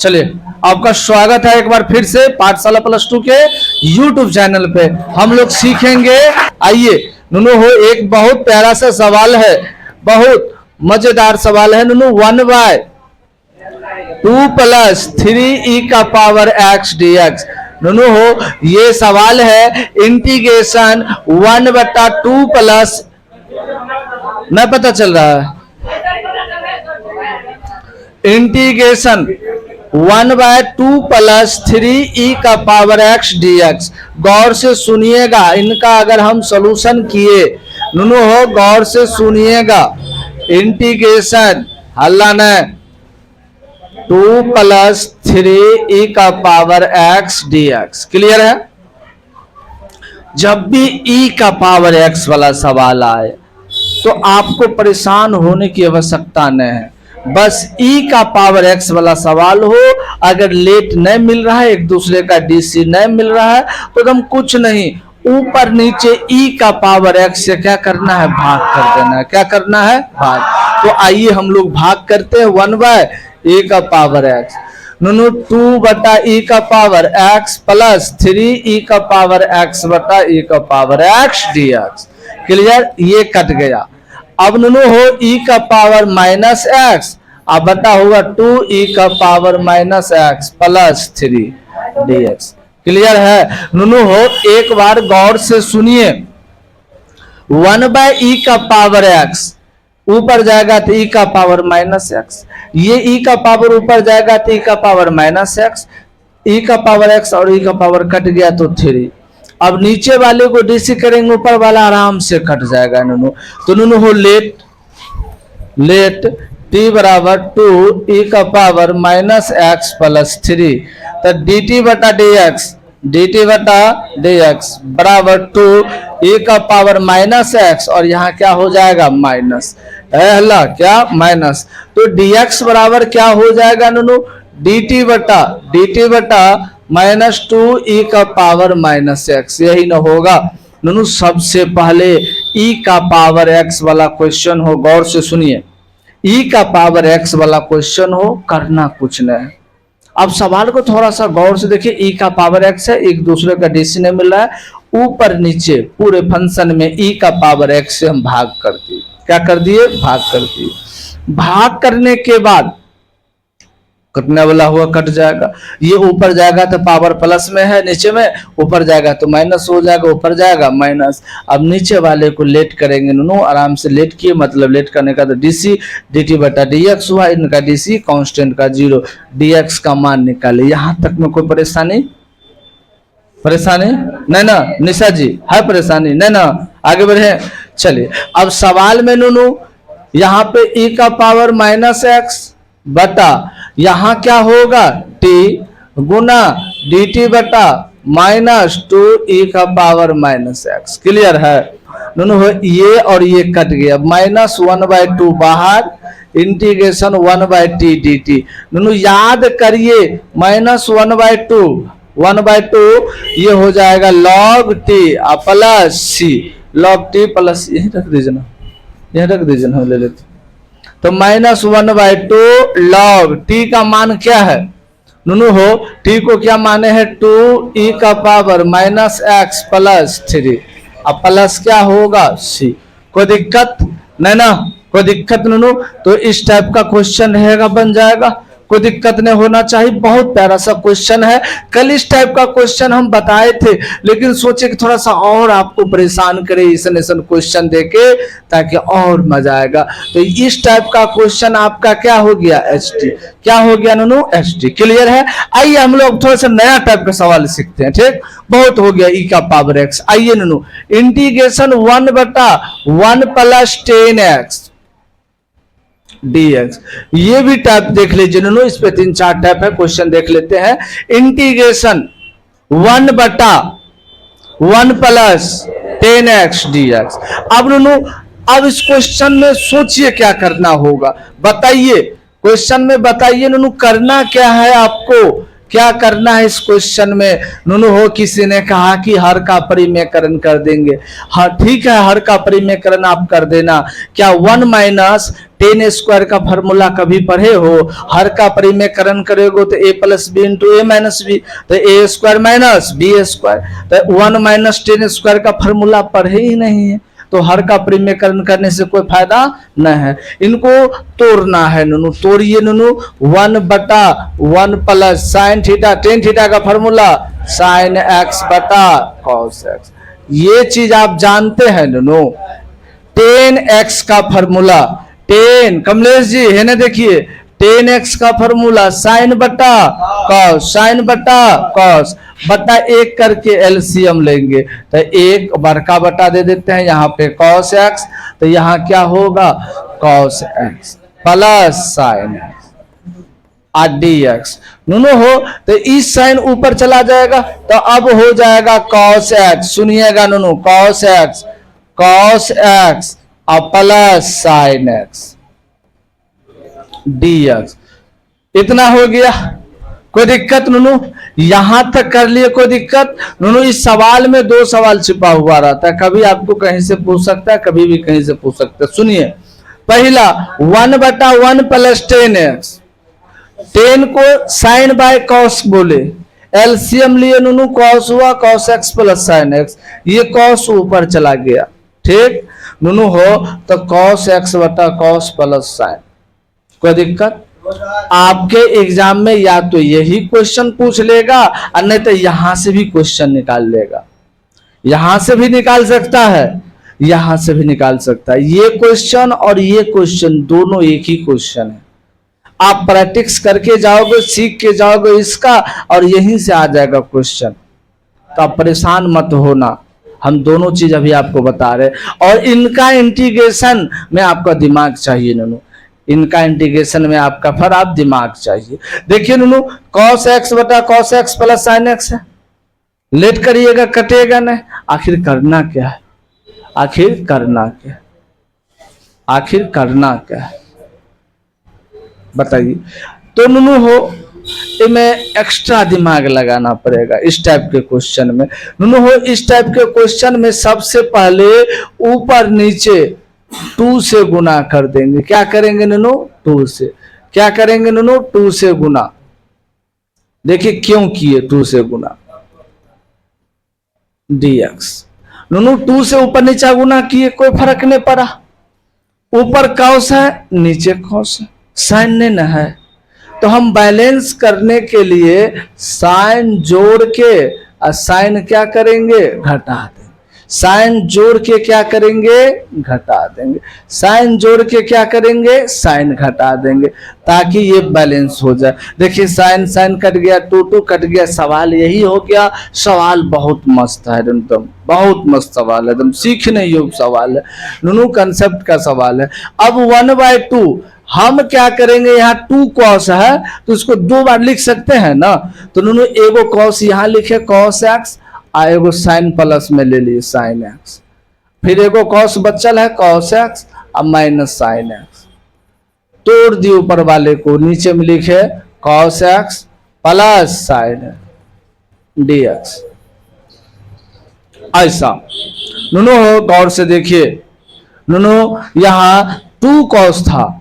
चलिए, आपका स्वागत है एक बार फिर से पाठशाला प्लस टू के YouTube चैनल पे। हम लोग सीखेंगे, आइए नुनू हो, एक बहुत प्यारा सा सवाल है, बहुत मजेदार सवाल है नुनू। 1/2 + 3e का पावर x dx। नुनू हो, ये सवाल है इंटीग्रेशन 1/2 प्लस, नहीं पता चल रहा है, इंटीग्रेशन 1/2 + 3e का पावर x dx। गौर से सुनिएगा, इनका अगर हम सॉल्यूशन किए नुनू हो, गौर से सुनिएगा, इंटीग्रेशन हल्ला न 2 + 3e का पावर x dx। क्लियर है? जब भी e का पावर x वाला सवाल आए तो आपको परेशान होने की आवश्यकता नहीं है। बस e का पावर x वाला सवाल हो, अगर लेट नहीं मिल रहा है, एक दूसरे का डीसी नहीं मिल रहा है, तो एकदम कुछ नहीं, ऊपर नीचे e का पावर x से क्या करना है, भाग कर देना है। क्या करना है? भाग। तो आइए हम लोग भाग करते हैं 1/a का पावर x नुनू 2/e का पावर x प्लस 3e का पावर x बटा e का पावर x dx। क्लियर? ये कट गया। अब नुनू हो e का पावर -x, अब बटा होगा 2e का power -x plus 3 dx। Clear है? नुनू हो, एक बार गौर से सुनिए, 1/e का पावर x ऊपर जाएगा तो e का पावर -x, ये e का पावर ऊपर जाएगा तो e का पावर -x, e का पावर x और e का पावर कट गया तो 3। अब नीचे वाले को डीसी करेंगे, ऊपर वाला आराम से कट जाएगा नुनू। तो नुनू हो, लेट t बराबर 2e का पावर -x प्लस 3, तो dt बटा dx बराबर 2e का पावर -x, और यहाँ क्या हो जाएगा, माइनस हल्ला क्या, माइनस। तो dx बराबर क्या हो जाएगा नुनू, dt बटा -2e का पावर -x। यही ना होगा नुनू। सबसे पहले e का पावर x वाला क्वेश्चन हो, गौर से सुनिए, e का पावर x वाला क्वेश्चन हो, करना कुछ नहीं। अब सवाल को थोड़ा सा गौर से देखिए, e का पावर x है, एक दूसरे का डीसी नहीं मिल रहा है, ऊपर नीचे पूरे फंक्शन में e का पावर x से हम भाग कर दिए। क्या कर दिए? भाग कर दिए। भाग करने के बाद कटने वाला हुआ कट जाएगा, ये ऊपर जाएगा तो पावर प्लस में है, नीचे में ऊपर जाएगा तो माइनस हो जाएगा, ऊपर जाएगा माइनस। अब नीचे वाले को लेट करेंगे नुनू, आराम से लेट किए, मतलब लेट करने का तो डीसी dt बटा dx हुआ, इनका डीसी कांस्टेंट का 0, dx का मान निकाले। यहां तक में कोई परेशानी नहीं ना निशा जी? है परेशानी? नहीं ना? आगे बढ़े, चलिए। अब सवाल में नुनू यहाँ पे e का पावर -x बटा, यहाँ क्या होगा, t गुना dt बटा -2e का पावर -x। क्लियर है नुनू? ये और ये कट गया, -1/2 बाहर, इंटीग्रेशन 1/t dt। नुनू याद करिए, -1/2 ये हो जाएगा log t plus c, log t plus, यही रख दीजिए ना, यही रख दीजिए ना, ले लेते। तो -1/2 log t का मान क्या है नुनू हो, t को क्या माने हैं, 2e का पावर -x प्लस 3, अब प्लस क्या होगा, c। कोई दिक्कत नहीं ना? कोई दिक्कत नुनू? तो इस टाइप का क्वेश्चन रहेगा, बन जाएगा, कोई दिक्कत नहीं होना चाहिए। बहुत प्यारा सा क्वेश्चन है। कल इस टाइप का क्वेश्चन हम बताए थे, लेकिन सोचे कि थोड़ा सा और आपको परेशान करे ऐसा क्वेश्चन देके, ताकि और मजा आएगा। तो इस टाइप का क्वेश्चन आपका क्या हो गया, HT। क्या हो गया नुनू, HT। क्लियर है? आइए हम लोग थोड़ा सा नया टाइप का सवाल सीखते हैं। ठीक, बहुत हो गया e का पावर x। आइए नुनू, इंटीग्रेशन 1/1 प्लस 10x dx, ये भी टाइप देख लीजिए नुनू, इस पे 3-4 टाइप है, क्वेश्चन देख लेते हैं। Integration 1/1 plus 10x dx। अब नुनू, अब इस क्वेश्चन में सोचिए क्या करना होगा, बताइए, क्वेश्चन में बताइए नुनू, करना क्या है आपको, क्या करना है इस क्वेश्चन में नुनू हो? किसी ने कहा कि हर का परिमेयकरण कर देंगे। हाँ ठीक है, हर का परिमेयकरण आप कर देना। क्या 1 माइनस टेन स्क्वायर का फॉर्मूला कभी पढ़े हो? हर का परिमेयकरण करोगे तो a plus b into a minus b, तो a square minus b square. तो 1 माइनस टेन स्क्वायर का फॉर्मूला पढ़े ही नहीं है, तो हर का परिमेयकरण करने से कोई फायदा न है। इनको तोड़ना है नुनू, तोड़िए नुनू। 1/1 plus sine theta, tan theta का फॉर्मूला साइन एक्स बटा कॉस एक्स। ये चीज आप जानते हैं नुनू। 10x का फॉर्मूला, 10 कमलेश जी है ना, देखिए 10x का फॉर्मूला साइन बटा कॉस, साइन बटा कॉस बटा 1 करके एलसीएम लेंगे तो 1 बड़का बटा दे देते हैं यहाँ पे कॉस एक्स, तो यहाँ क्या होगा cos x plus sine x और dx दोनों हो, तो इस साइन ऊपर चला जाएगा तो अब हो जाएगा कॉस एक्स। सुनिएगा नुनू, कॉस एक्स और प्लस साइन एक्स dx। इतना हो गया, कोई दिक्कत नुनू? यहां तक कर लिए, कोई दिक्कत नुनू? इस सवाल में 2 सवाल छिपा हुआ रहता है, कभी आपको कहीं से पूछ सकता है, कभी भी कहीं से पूछ सकता है। सुनिए, पहला 1/1 प्लस 10x, 10 को साइन बाय कॉस बोले, एलसीएम लिए नुनू, कॉस हुआ cos x plus sine x, ये कॉस ऊपर चला गया, ठीक नुनू हो, तो कॉस एक्स बटा कॉस प्लस साइन। कोई दिक्कत? आपके एग्जाम में या तो यही क्वेश्चन पूछ लेगा और नहीं तो यहां से भी क्वेश्चन निकाल लेगा। यहां से भी निकाल सकता है, यहां से भी निकाल सकता है। ये क्वेश्चन और ये क्वेश्चन दोनों एक ही क्वेश्चन है। आप प्रैक्टिस करके जाओगे, सीख के जाओगे इसका, और यहीं से आ जाएगा क्वेश्चन। तो आप परेशान मत होना, हम दोनों चीज अभी आपको बता रहे। और इनका इंटीग्रेशन में आपका दिमाग चाहिए नुनू, इनका इंटीग्रेशन में आपका फिर आप दिमाग चाहिए। देखिए नुनू, कॉस एक्स बटा cos x plus sine x है, लेट करिएगा कटेगा नहीं। आखिर करना क्या है? आखिर करना क्या है? आखिर करना क्या है बताइए? तो नुनू हो, इनमें एक्स्ट्रा दिमाग लगाना पड़ेगा इस टाइप के क्वेश्चन में। नुनू हो, इस टाइप के क्वेश्चन में सबसे पहले ऊपर नीचे 2 से गुना कर देंगे। क्या करेंगे नुनू? 2 से। क्या करेंगे नुनू? 2 से गुना। देखिए क्यों किए 2 से गुना, dx नुनू 2 से ऊपर नीचे गुना किए, कोई फर्क नहीं पड़ा। ऊपर कॉस है, नीचे कॉस है, साइन ने न है, तो हम बैलेंस करने के लिए साइन जोड़ के और साइन क्या करेंगे? घटा देंगे। साइन जोड़ के क्या करेंगे? घटा देंगे। साइन जोड़ के क्या करेंगे? साइन घटा देंगे, ताकि ये बैलेंस हो जाए। देखिए साइन साइन कट गया, 2 कट गया, सवाल यही हो गया। सवाल बहुत मस्त है एकदम, बहुत मस्त सवाल है एकदम, सीखने योग्य सवाल है नुनू, कंसेप्ट का सवाल है। अब 1/2 हम क्या करेंगे? यहाँ 2 कॉस है तो इसको 2 बार लिख सकते हैं ना, तो नुनू एगो कॉस यहाँ लिखे कॉस एक्स, आ एगो साइन प्लस में ले लिए साइन एक्स, फिर एगो कॉस बचल है कॉस एक्स और माइनस साइन एक्स, तोड़ दिए ऊपर वाले को, नीचे में लिखे cos x plus sine dx। ऐसा नुनू हो, गौर से देखिए नुनू, यहाँ 2 कॉस था,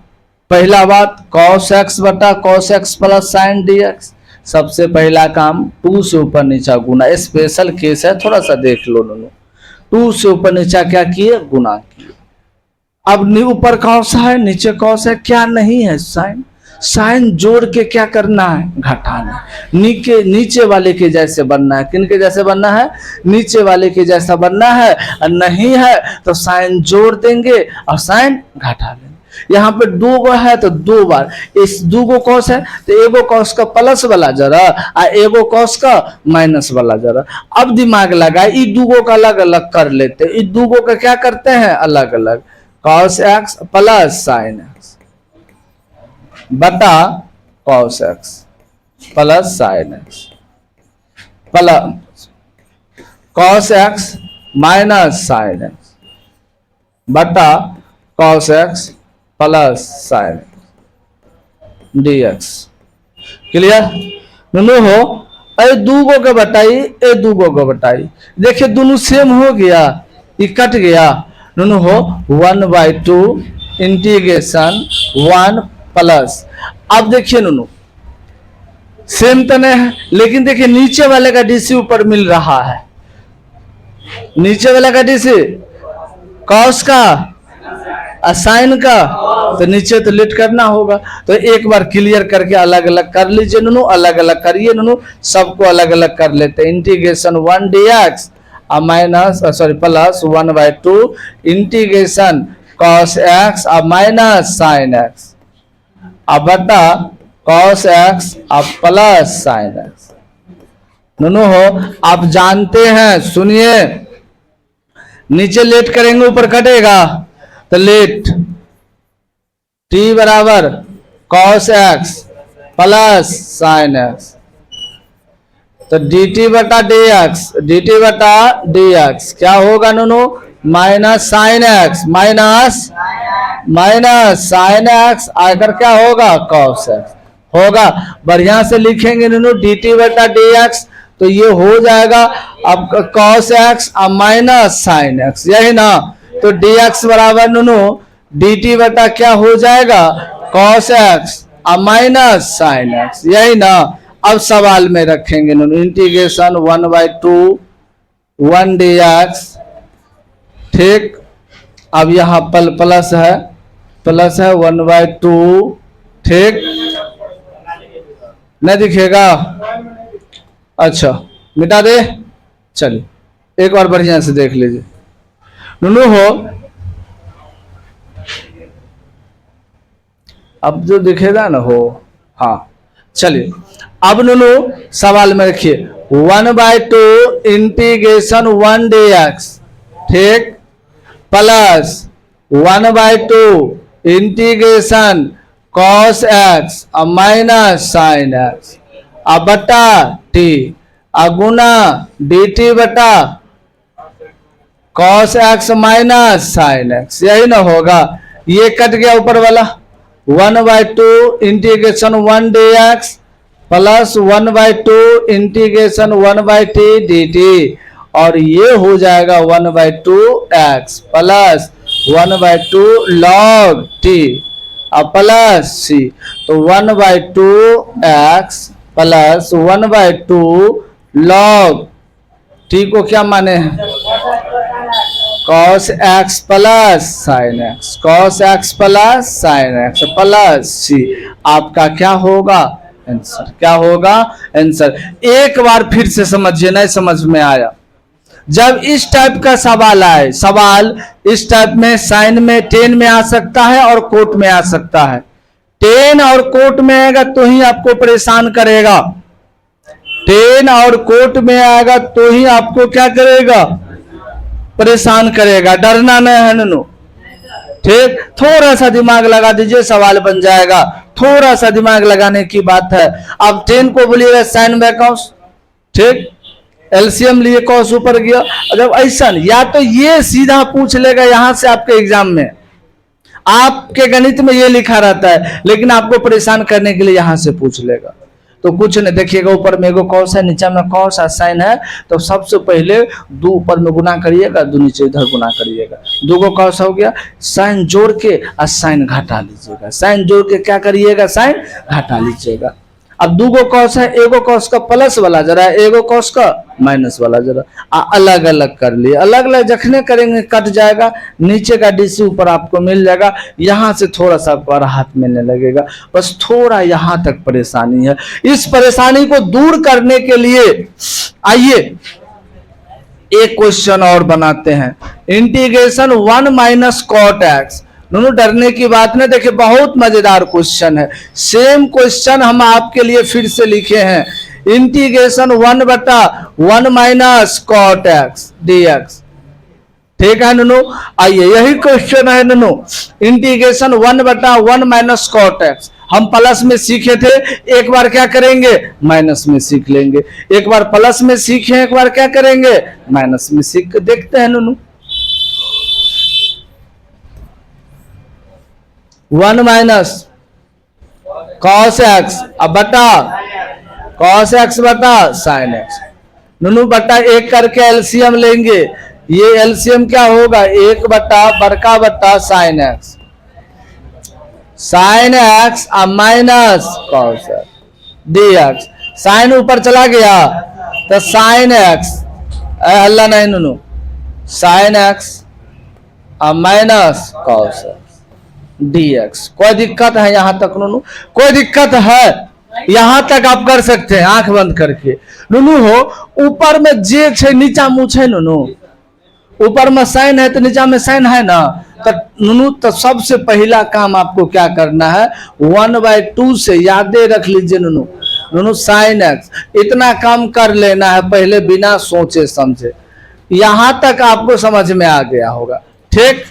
पहला बात कॉस एक्स बटा cos x plus sine dx। सबसे पहला काम 2 से ऊपर नीचा गुना, स्पेशल केस है, थोड़ा सा देख लो नुनू। 2 से ऊपर नीचा क्या किए? गुना किए। अब ऊपर कॉस है, नीचे कॉस है, क्या नहीं है? साइन। साइन जोड़ के क्या करना है? घटाना। नीचे वाले के जैसे बनना है। किन के जैसे बनना है? नीचे वाले के जैसा बनना है। और नहीं है तो साइन जोड़ देंगे और साइन घटा देंगे। यहाँ पे 2 है तो 2 बार, इस 2 कॉस है तो एगो कॉस का प्लस वाला जरा और एगो कॉस का माइनस वाला जरा। अब दिमाग लगा, इ 2 का अलग अलग कर लेते, इ 2 का क्या करते हैं? अलग अलग। Cos x plus sine x बटा cos x plus sine x plus cos x minus sine x बटा cos x plus sine dx। Clear? नुनु हो ए दूगो के बताई, ए दूगो के बताई, देखिए दोनों सेम हो गया, ये कट गया। नुनु हो 1/2 इंटीग्रेशन 1 प्लस। अब देखिए नुनु सेम तो नहीं है, लेकिन देखिए नीचे वाले का डीसी ऊपर मिल रहा है, नीचे वाला का डीसी कॉस का साइन का, तो नीचे तो लेट करना होगा। तो एक बार क्लियर करके अलग अलग कर लीजिए नुनु, अलग अलग करिए नुनु, सबको अलग अलग कर लेते हैं। Integration 1 dx minus sorry plus 1/2 integration cos x माइनस sin x अब बता cos x plus sin x। नुनु हो आप जानते हैं, सुनिए, नीचे लेट करेंगे ऊपर कटेगा, तो लेट t बराबर cos x plus sin x, तो dt बटा dx क्या होगा नुनु माइनस sin x माइनस sin x आकर क्या होगा cos x होगा। बढ़िया से लिखेंगे नुनु dt बटा dx, तो ये हो जाएगा अब cos x माइनस sin x, यही ना। तो dx बराबर नुनु dt बटा क्या हो जाएगा cos x माइनस sin x, यही ना। अब सवाल में रखेंगे नुनु इंटीग्रेशन 1/2 1 dx, ठीक। अब यहाँ प्लस है 1/2, ठीक, नहीं दिखेगा, अच्छा मिटा दे, चलिए एक बार बढ़िया से देख लीजिए नुनु हो। अब जो दिखेगा ना हो, हाँ चलिए अब नुनु सवाल में रखिए 1/2 इंटीग्रेशन 1 dx, ठीक, प्लस 1/2 इंटीग्रेशन cos x माइनस sin x अब बटा t गुना dt बटा cos x माइनस sin x, यही ना होगा। ये कट गया ऊपर वाला 1/2 integration 1 dx plus 1/2 integration 1/t dt, और ये हो जाएगा 1/2x plus 1/2 log t plus c, तो 1/2x प्लस 1/2 log t को क्या माने हैं cos x plus sin x, cos x plus sin x plus c, आपका क्या होगा आंसर, क्या होगा आंसर। एक बार फिर से समझिए, नहीं समझ में आया, जब इस टाइप का सवाल आए, सवाल इस टाइप में साइन में 10 में आ सकता है और कोट में आ सकता है। 10 और कोट में आएगा तो ही आपको परेशान करेगा, 10 और कोट में आएगा तो ही आपको क्या करेगा परेशान करेगा, डरना नहीं है नुनु, ठीक। थोड़ा सा दिमाग लगा दीजिए सवाल बन जाएगा, थोड़ा सा दिमाग लगाने की बात है। अब 10 को बोलिएगा साइन बाय कॉस, ठीक, एलसीएम लिए कॉस ऊपर गया। जब ऐसा या तो ये सीधा पूछ लेगा यहां से आपके एग्जाम में, आपके गणित में ये लिखा रहता है, लेकिन आपको परेशान करने के लिए यहां से पूछ लेगा। तो कुछ नहीं, देखिएगा ऊपर में एगो कॉस है, नीचे में कॉस है, साइन है, तो सबसे पहले 2 ऊपर में गुना करिएगा, 2 नीचे इधर गुना करिएगा, 2 को कॉस हो गया, साइन जोड़ के और साइन घटा लीजिएगा, साइन जोड़ के क्या करिएगा साइन घटा लीजिएगा। अब 2 को कॉस है, एगो कॉस का प्लस वाला जरा, एगो कॉस का माइनस वाला जरा, अलग अलग कर लिए, अलग अलग जखने करेंगे कट जाएगा, नीचे का डीसी ऊपर आपको मिल जाएगा, यहां से थोड़ा सा आपको राहत मिलने लगेगा। बस थोड़ा यहां तक परेशानी है, इस परेशानी को दूर करने के लिए आइए एक क्वेश्चन और बनाते हैं, इंटीग्रेशन 1 माइनस कॉट एक्स। दोनों डरने की बात नहीं, देखिए बहुत मजेदार क्वेश्चन है, सेम क्वेश्चन हम आपके लिए फिर से लिखे हैं, integration 1/1 minus cot x dx, ठीक है नुनु। आइए यही क्वेश्चन है नुनु, इंटीग्रेशन 1/1 माइनस कॉट एक्स, हम प्लस में सीखे थे, एक बार क्या करेंगे माइनस में सीख लेंगे, एक बार प्लस में सीखे, एक बार क्या करेंगे माइनस में सीख, देखते हैं नुनु। 1 माइनस कॉस एक्स अब बटा कॉस एक्स बटा साइन एक्स। नुनू बटा एक करके एलसीएम लेंगे, ये एलसीएम क्या होगा, एक बटा बड़का बटा sine x, sine x minus cos d x. Sine ऊपर चला गया तो साइन एक्स, हल्ला नहीं नुनू, sine x minus cos d x. कोई दिक्कत है यहाँ तक नुनू? कोई दिक्कत है? यहां तक आप कर सकते हैं आंख बंद करके। नुनू हो ऊपर में जे छे नीचा मुँह छे नुनू, ऊपर में साइन है तो नीचा में साइन है ना, तो नुनू तो सबसे पहला काम आपको क्या करना है, 1/2 से यादें रख लीजिए नुनू। नुनू साइन एक्स इतना काम कर लेना है पहले बिना सोचे समझे। यहां तक आपको समझ में आ गया होगा, ठीक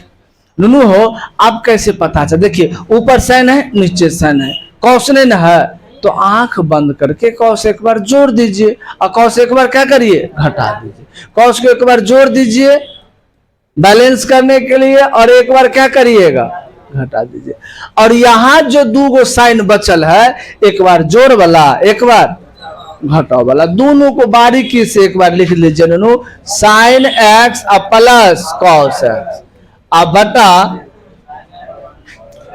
नुनू हो? आप कैसे पता चल, देखिए ऊपर साइन है नीचे साइन है, कॉस नहीं है तो आंख बंद करके कॉस एक बार जोड़ दीजिए और कॉस एक बार क्या करिए, घटा दीजिए। कॉस को एक बार जोड़ दीजिए बैलेंस करने के लिए और एक बार क्या करिएगा, घटा दीजिए। और यहां जो दो गो साइन बचल है, एक बार जोड़ वाला एक बार घटाओ वाला, दोनों को बारीकी से एक बार लिख लीजिए नुनू, sine x plus cos x अब बटा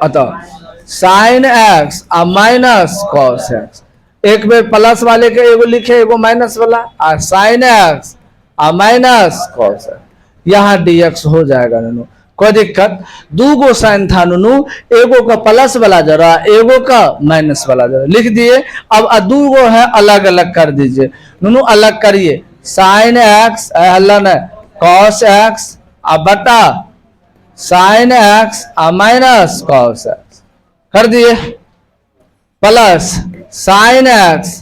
अतः sign x minus cos x. एक बेर प्लस वाले के एगो लिखे एगो माइनस वाला, और sign x minus cos x, यहाँ dx हो जाएगा नुनू। कोई दिक्कत? दो गो साइन था नुनू, एगो का प्लस वाला जरा एगो का माइनस वाला जरा लिख दिए। अब दो गो है अलग अलग कर दीजिए नुनू, अलग करिए, साइन एक्स हल्ला न कॉस एक्स अब बटा sine x minus cos x कर दिए, plus sine x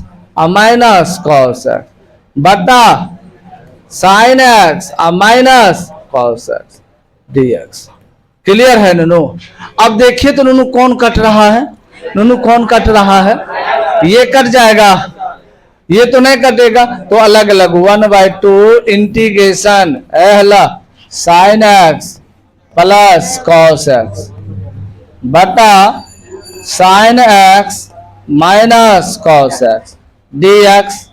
minus cos x बटा sine x minus cos x dx। Clear है नुनू? अब देखिए तो नुनू कौन कट रहा है, नुनू कौन कट रहा है, ये कट जाएगा, ये तो नहीं कटेगा, तो अलग अलग 1/2 integration sine x plus cos x बटा sine x minus cos x dx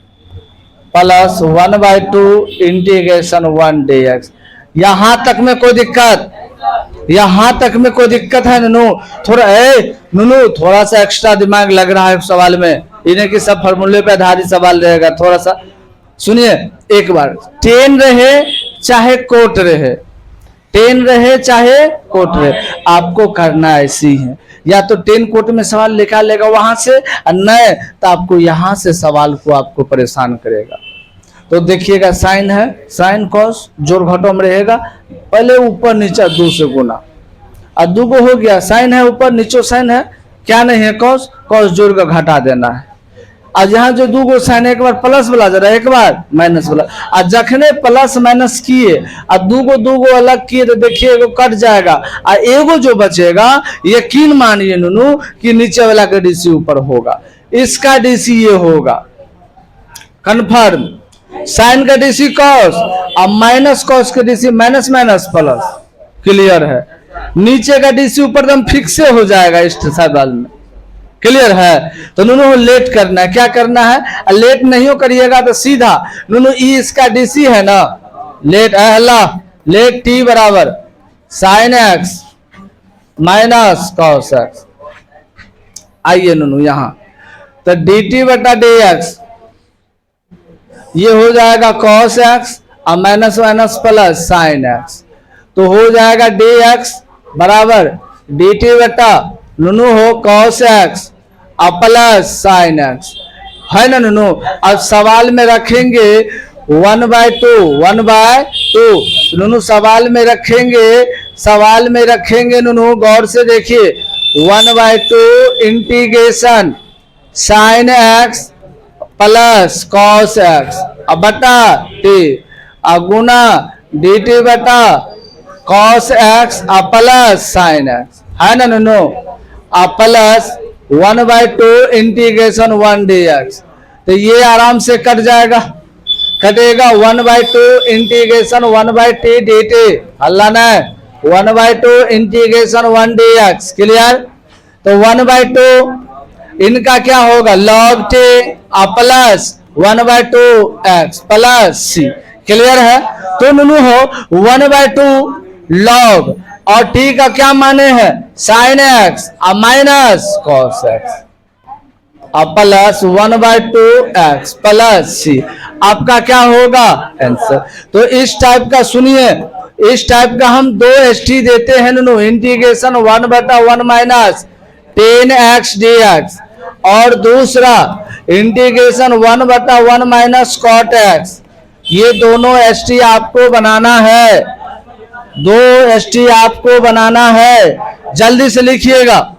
plus 1/2 integration 1 dx। यहां तक में कोई दिक्कत, यहां तक में कोई दिक्कत है नुनू? थोड़ा नुनू थोड़ा सा एक्स्ट्रा दिमाग लग रहा है सवाल में, इन्हें कि सब फॉर्मूले पे आधारित सवाल रहेगा, थोड़ा सा सुनिए एक बार। टेन रहे चाहे कोट रहे, टेन रहे चाहे कोट रहे, आपको करना ऐसी है, या तो टेन कोट में सवाल निकालेगा वहां से, नहीं तो आपको यहां से सवाल को आपको परेशान करेगा। तो देखिएगा साइन है, साइन कॉस जोड़ घटो में रहेगा, पहले ऊपर नीचे 2 से गुना, और 2 को हो गया, साइन है ऊपर नीचे साइन है, क्या नहीं है कॉस, कॉस जोड़ का घटा देना है। आज यहाँ जो 2 गो साइन एक बार प्लस वाला जरा एक बार माइनस वाला, आज जखने प्लस माइनस किए और 2 गो अलग किए तो देखिए एगो कट जाएगा, और एगो जो बचेगा यकीन मानिए नुनू कि नीचे वाला का डीसी ऊपर होगा, इसका डीसी ये होगा कंफर्म। साइन का डीसी कॉस और माइनस कॉस का DC minus minus plus, clear है? नीचे का डीसी ऊपर एकदम फिक्स हो जाएगा इस सवाल में, क्लियर है? तो नुनू लेट करना है, क्या करना है, लेट नहीं हो करिएगा तो सीधा नुनू ई इसका डीसी है ना, लेट लेट टी बराबर sign x minus cos x. आइए नुनू यहाँ तो डी टी बटा डी एक्स, ये हो जाएगा कॉस एक्स और minus minus plus sine x, तो हो जाएगा डी एक्स बराबर डी टी बटा नुनू हो कॉस एक्स और प्लस साइन एक्स, है ना नुनू? अब सवाल में रखेंगे 1/2 नुनू, सवाल में रखेंगे नुनू, गौर से देखिए 1/2 integration sine x plus cos x अब बटा टी गुना डी टी बटा cos x plus sine x, है ना नुनू? प्लस 1/2 इंटीग्रेशन 1 dx, तो ये आराम से कट जाएगा, कटेगा 1/2 इंटीग्रेशन 1/t dt, हल्ला न 1/2 इंटीग्रेशन 1 dx, क्लियर? तो 1/2 इनका क्या होगा log t plus 1/2 x plus c। Clear है? तो नुनू हो 1/2 log और t का क्या माने है sin x और minus cos x plus 1/2 x plus c। आपका क्या होगा आंसर। तो इस टाइप का सुनिए, इस टाइप का हम 2 st देते हैं no, integration 1/1 minus 10x dx और दूसरा इंटीग्रेशन 1/1 माइनस cot x। ये दोनों st आपको बनाना है, 2 st आपको बनाना है, जल्दी से लिखिएगा।